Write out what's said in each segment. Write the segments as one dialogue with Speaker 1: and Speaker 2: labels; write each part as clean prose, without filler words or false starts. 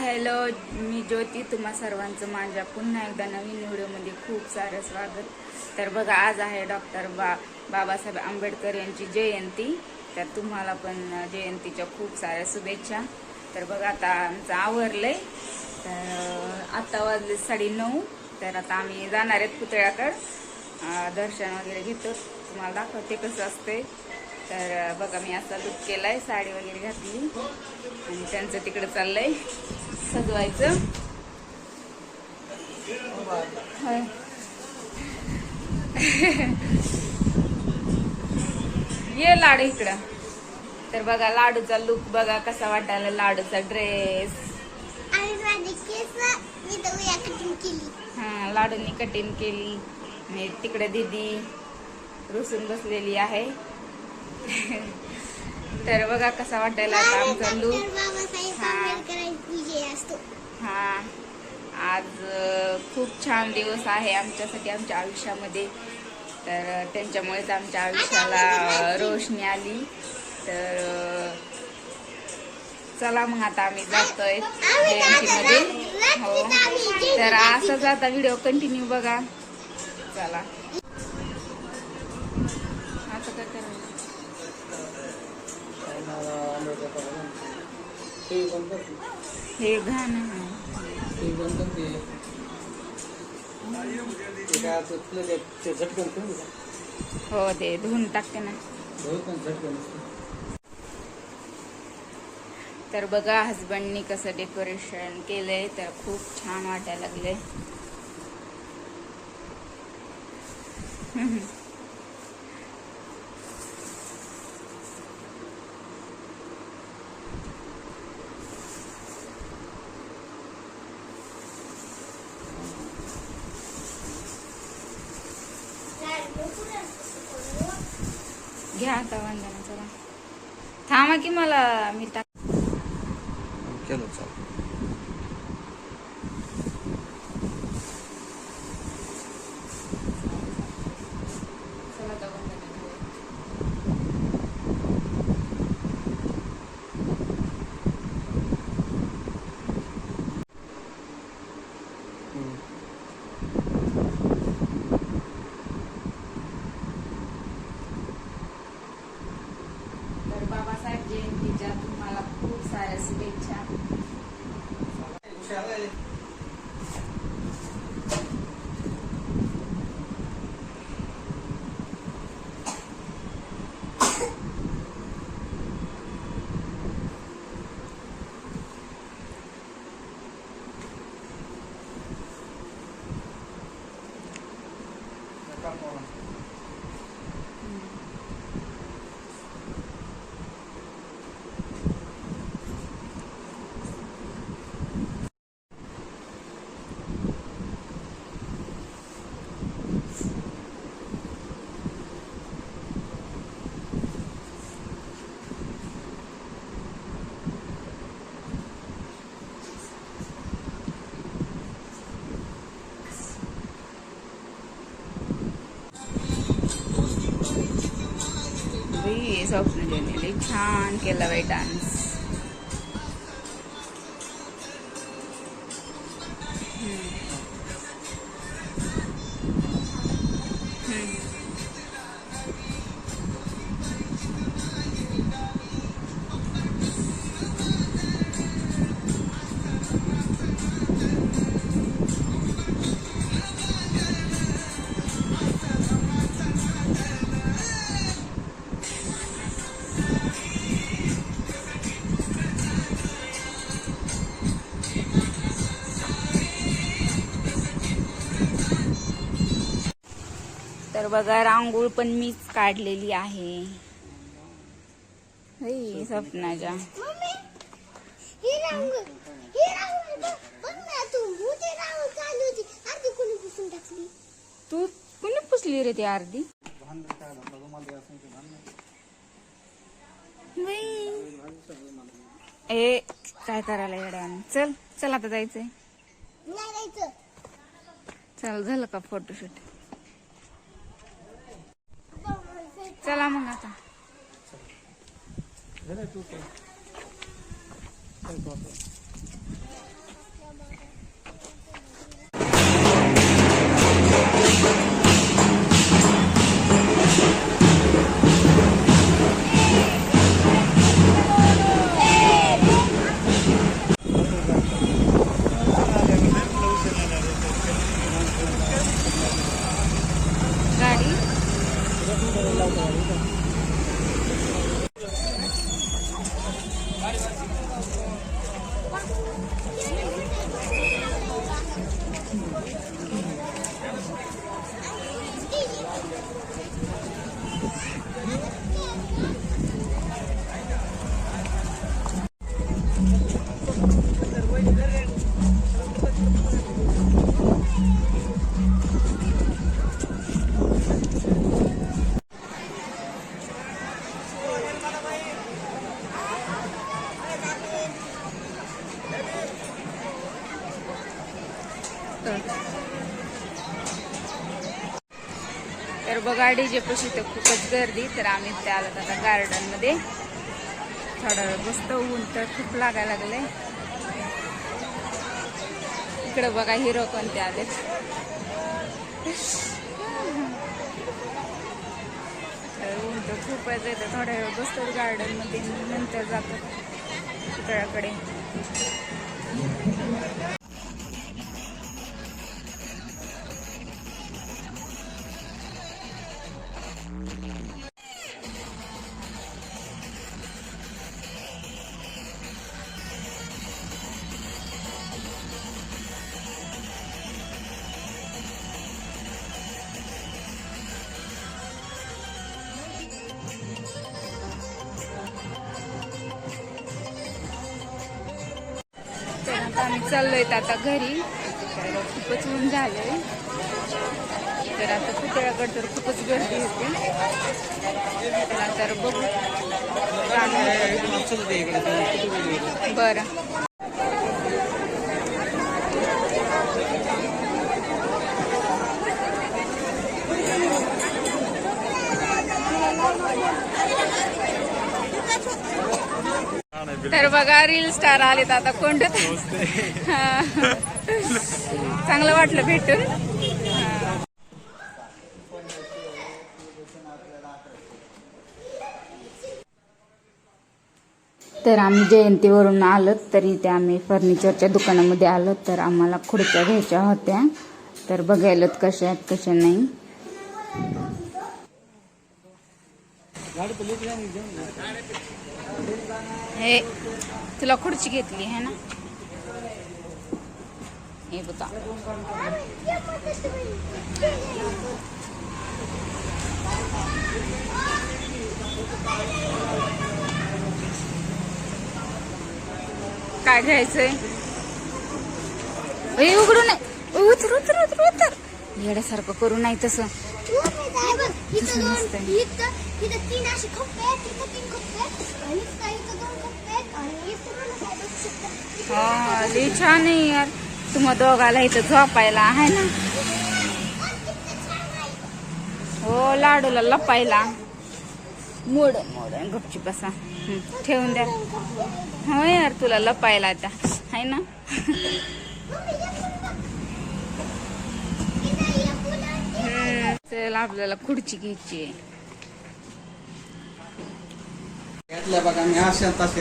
Speaker 1: Hello, मी ज्योती. तुम्हा सर्वांचं माझ्या पुन्हा एकदा नवीन व्हिडिओमध्ये खूप सारं स्वागत. तर बघा, आज आहे डॉक्टर बाबासाहेब आंबेडकर यांची जयंती. तर तुम्हाला पण जयंतीच्या खूप साऱ्या शुभेच्छा. तर बघा, आता आमचं आवरलंय. तर आत्ता वाजले 9:30. तर आता आम्ही जाणार आहेत पुतळ्याकडं. दर्शन वगैरे घेतो, तुम्हाला दाखवते कसं असते. तर बघा, मी असा लुक केलाय, साडी वगैरे घातली आणि त्यांचं तिकडे चाललंय सजवायचं. ये लाडू इकडं. तर बघा, लाडूचा लुक बघा कसा वाटायला. लाडूचा ड्रेस, हा, लाडूनी कटिंग केली. आणि तिकडे दीदी रुसून बसलेली आहे. तर बघा कसा वाटायला आता आमचा लुक. हा, आज खूप छान दिवस आहे आमच्यासाठी, आमच्या आयुष्यामध्ये. तर त्यांच्यामुळेच आमच्या आयुष्याला रोशनी आली. तर चला मग, आता आम्ही जातोय जयंतीमध्ये. हो, तर असंच आता व्हिडिओ कंटिन्यू बघा. चला, असं काय करायचं. हे घाण हो, ते धुवून टाकते ना. तर बघा, हजबंडनी कसं डेकोरेशन केलंय. तर खूप छान वाटायला लागलंय. घ्या आता वंदना, चला. थांबा की मला मी टाक
Speaker 2: केलं चालू.
Speaker 1: तर बाबासाहेब जयंतीच्या तुम्हाला खूप साऱ्या शुभेच्छा. स्वप्न छान केला बाई डान्स. तर बघा, रांगोळ पण मीच काढलेली आहे स्वप्नाच्या. तू कुणी पुसली रे ती अर्धी? ए, काय करायला येड्याने. चल चल, आता जायचंय. चल, झालं का फोटोशूट? चला मग आता. तर बघा डीजे पशी तर खूपच गर्दी. तर आम्ही ते आलो आता गार्डन मध्ये. थोडा वेळ बसतो, ऊन तर खूप लागायला लागले. इकडे बघा हिरो कोणते आलेत. तर ऊन तर खूपच येतं. थोड्या वेळ बसतो गार्डन मध्ये, नंतर जातो पुतळ्याकडे. आम्ही चाललोय आता घरी. तर खूपच ऊन झालंय. तर आता पुतळ्याकडे तर खूपच गर्दी होती. तर बघू बरं. तर बघा रील स्टार आलेत आता कोंडत. चांगलं वाटलं भेटून. तर आम्ही जयंतीवरून आलो. तरी ते आम्ही फर्निचरच्या दुकानामध्ये आलो. तर आम्हाला खुर्च्या घ्यायच्या होत्या. तर बघायलात कशा आहेत कशा नाही. हे तुला खुर्ची घेतली है ना. हे बघा काय घ्यायचंय. हे उघडू नये. उतर उतर उतर उतर. येड्यासारखं करू नाही तसं. हा लई छान आहे यार. तुम्हा दोघाला इथं झोपायला आहे ना. हो लाडूला लपायला. मोडन मोडन गपची बसा. ठेवून द्या. हो यार तुला लपायला आता आहे ना. चल आपल्याला खुर्ची घ्यायची आहे.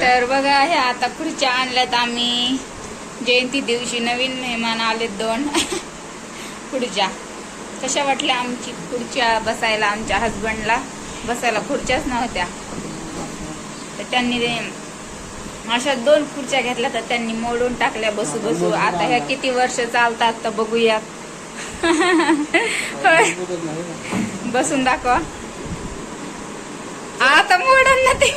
Speaker 1: तर बघा ह्या आता खुर्च्या आणल्यात आम्ही. जयंती दिवशी नवीन मेहमान आलेत 2 खुर्च्या. कशा वाटल्या आमची खुर्च्या बसायला. आमच्या हसबंडला बसायला खुर्च्याच नव्हत्या. तर त्यांनी अशा 2 खुर्च्या घेतल्या. तर त्यांनी मोडून टाकल्या बसू बसू. आता ह्या किती वर्ष चालतात तर बघूया. बसून दाखवा. आता मोडून ना ते.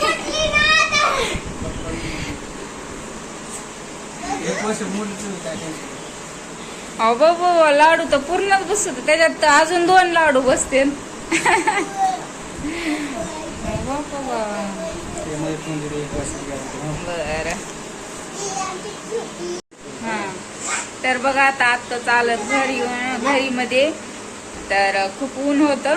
Speaker 1: अहो बाबा लाडू तर पूर्णच बसत. त्याच्यात तर अजून 2 लाडू बसते. बर हा. तर बघा आता चालत घरी मध्ये. तर खूप ऊन होतं.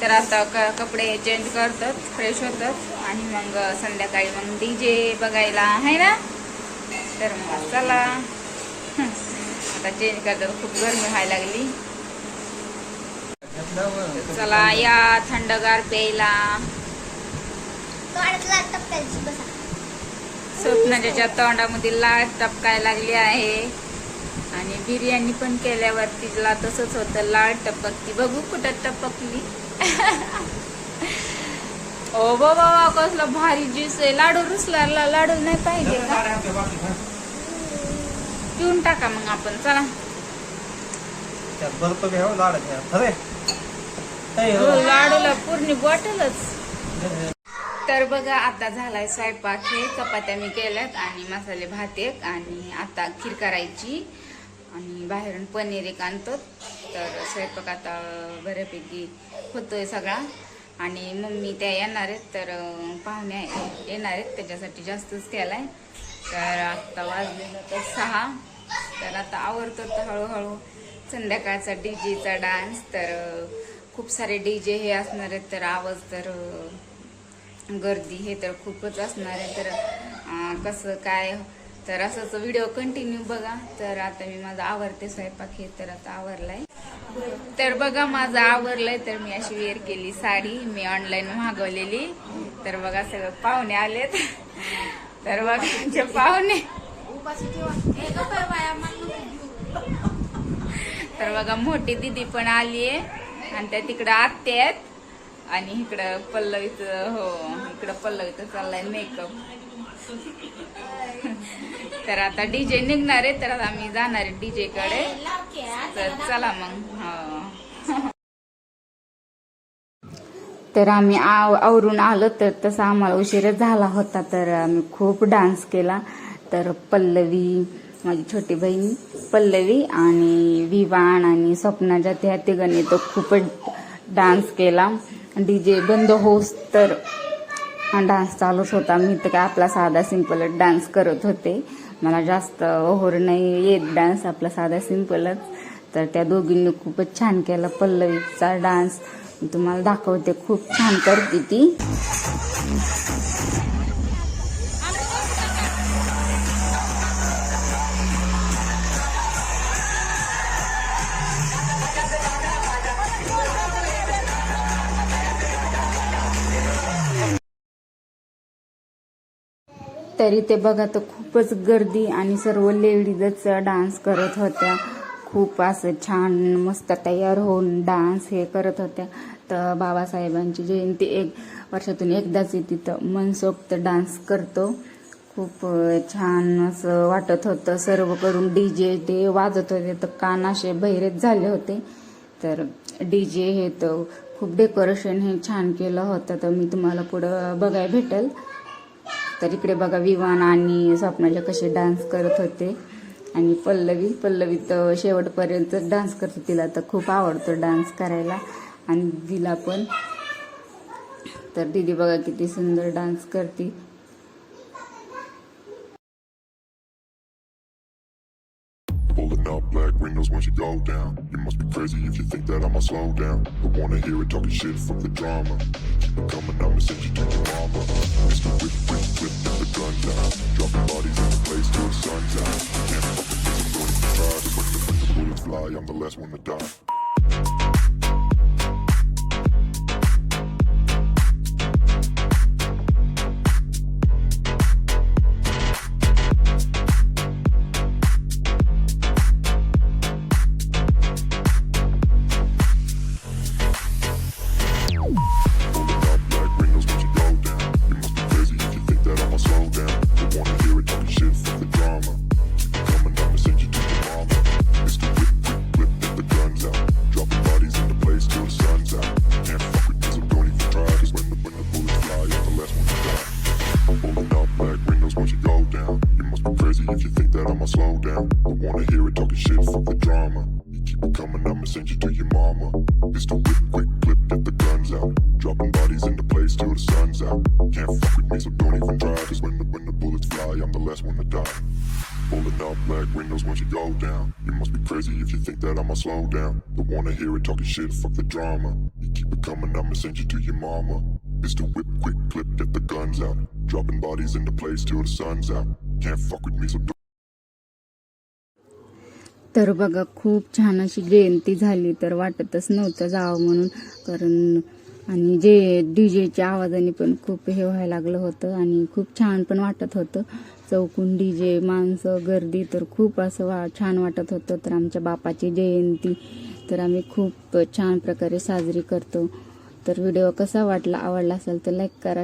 Speaker 1: तर आता कपडे चेंज करतात, फ्रेश होतात आणि मग संध्याकाळी मग डीजे बघायला आहे ना. तर मग चला आता चेंज करतात. खूप गरमी व्हायला लागली. चला या थंडगार प्यायला. स्वप्नाच्या तोंडामध्ये लाळ टपकायला लागली आहे. आणि बिर्याणी पण केल्यावर तिला तसंच होतं, लाळ टपकती. बघू कुठं टपकली. ओ बाबा कसला भारी ज्यूस आहे. लाडू रुसला. लाडू नाही पाहिजे का. पिऊन टाका मग आपण. चला
Speaker 2: बर्फ घ्यावं लाड घ्या.
Speaker 1: लाडूला पूर्ण बॉटलच. तर बघा आता झालाय स्वयंपाक. हे चपात्या मी केल्यात आणि मसाले भात एक आणि आता खीर करायची आणि बाहेरून पनीर एक आणतो. तर स्वयंपाक आता बऱ्यापैकी होतोय सगळा आणि मम्मी त्या येणार आहेत. तर पाहुणे येणार आहेत त्याच्यासाठी जास्तच केलाय. तर आता वाजलेलं तर 6. तर आता आवरतो तर हळूहळू. संध्याकाळचा डीजेचा डान्स. तर खूप सारे डीजे हे असणार आहेत. तर आवाज तर गर्दी हे तर खूपच असणार आहे. तर कसं काय तर असंच व्हिडिओ कंटिन्यू बघा. तर आता मी माझा आवरते स्वयंपाक. हे तर आता आवरलाय. तर बघा माझं आवरलंय. तर मी अशी वेअर केली साडी मी ऑनलाईन मागवलेली. तर बघा सगळं पाहुणे आलेत. तर बघा आमचे पाहुणे. तर बघा मोठी दिदी पण आली आहे आणि त्या तिकडं आत्या आहेत आणि इकडं पल्लवीचं इकडं पल्लवीचं चाललाय मेकअप. तर आता डीजे निघणार आहे. तर आता आम्ही जाणार आहे डीजे कडे. तर चला मग. तर आम्ही आवरून आलो. तर तसा आम्हाला उशीरच झाला होता. तर आम्ही खूप डान्स केला. तर पल्लवी माझी छोटी बहीण पल्लवी आणि विवान आणि स्वप्नाच्या त्या तिघांनी तो खूपच डान्स केला. डीजे बंद होस तर डान्स चालूच होता. मी तर काय आपला साधा सिंपलच डान्स करत होते. मला जास्त ओव्हर नाही येत डान्स. आपला साधा सिंपलच. तर त्या दोघींनी खूपच छान केला. पल्लवीचा डान्स मी तुम्हाला दाखवते. खूप छान करते ती. तरी ते बघा तर खूपच गर्दी आणि सर्व लेडीजच डान्स करत होत्या. खूप असं छान मस्त तयार होऊन डान्स हे करत होत्या. तर बाबासाहेबांची जयंती वर्षातून एकदाच येते. तर मनसोक्त डान्स करतो. खूप छान असं वाटत होतं. सर्व करून डीजे ते वाजत होते तर कान असे बहिरेच झाले होते. तर डीजे हे तर खूप डेकोरेशन हे छान केलं होतं. तर मी तुम्हाला पुढं बघायला भेटेल. तर इकडे बघा विवान आणि स्वप्नाच्या कसे डान्स करत होते. आणि पल्लवी तर शेवटपर्यंत डान्स करते. तिला तर खूप आवडतो डान्स करायला आणि दिला पण. तर दीदी बघा किती सुंदर डान्स करते.
Speaker 3: Pulling up black windows once you go down. You must be crazy if you think that I'ma slow down. Don't wanna hear it talking shit, fuck the drama. Keep it coming, I'ma send you to your mama. Mr. Whip, whip, whip, get the guns out. Dropping bodies in the place till the sun's out. Can't fuck with this, I'm going to try. But when the bullets fly, I'm the last one to die. If you think that I'ma slow down, don't wanna hear it talking shit, fuck the drama. You keep it coming, I'ma send you to your mama. Pistol whip, quick clip, get the guns out. Dropping bodies into place till the sun's out. Can't fuck with me, so don't even try. Cause when the bullets fly, I'm the last one to die. Pulling up black windows once you go down. You must be crazy if you think that I'ma slow down. Don't wanna hear it talking shit, fuck the drama. You keep it coming, I'ma send you to your mama. Pistol whip, quick clip, get the guns out. Dropping bodies into place till the sun's out. Can't fuck with me, so don't.
Speaker 1: तर बघा खूप छान अशी जयंती झाली. तर वाटतच नव्हतं जावं म्हणून. कारण आणि जे डीजेच्या आवाजाने पण खूप हे व्हायला लागलं होतं आणि खूप छान पण वाटत होतं. चौकून डीजे माणसं गर्दी तर खूप असं छान वाटत होतं. तर आमच्या बापाची जयंती तर आम्ही खूप छान प्रकारे साजरी करतो. तर व्हिडिओ कसा वाटला आवडला असेल तर लाईक करा.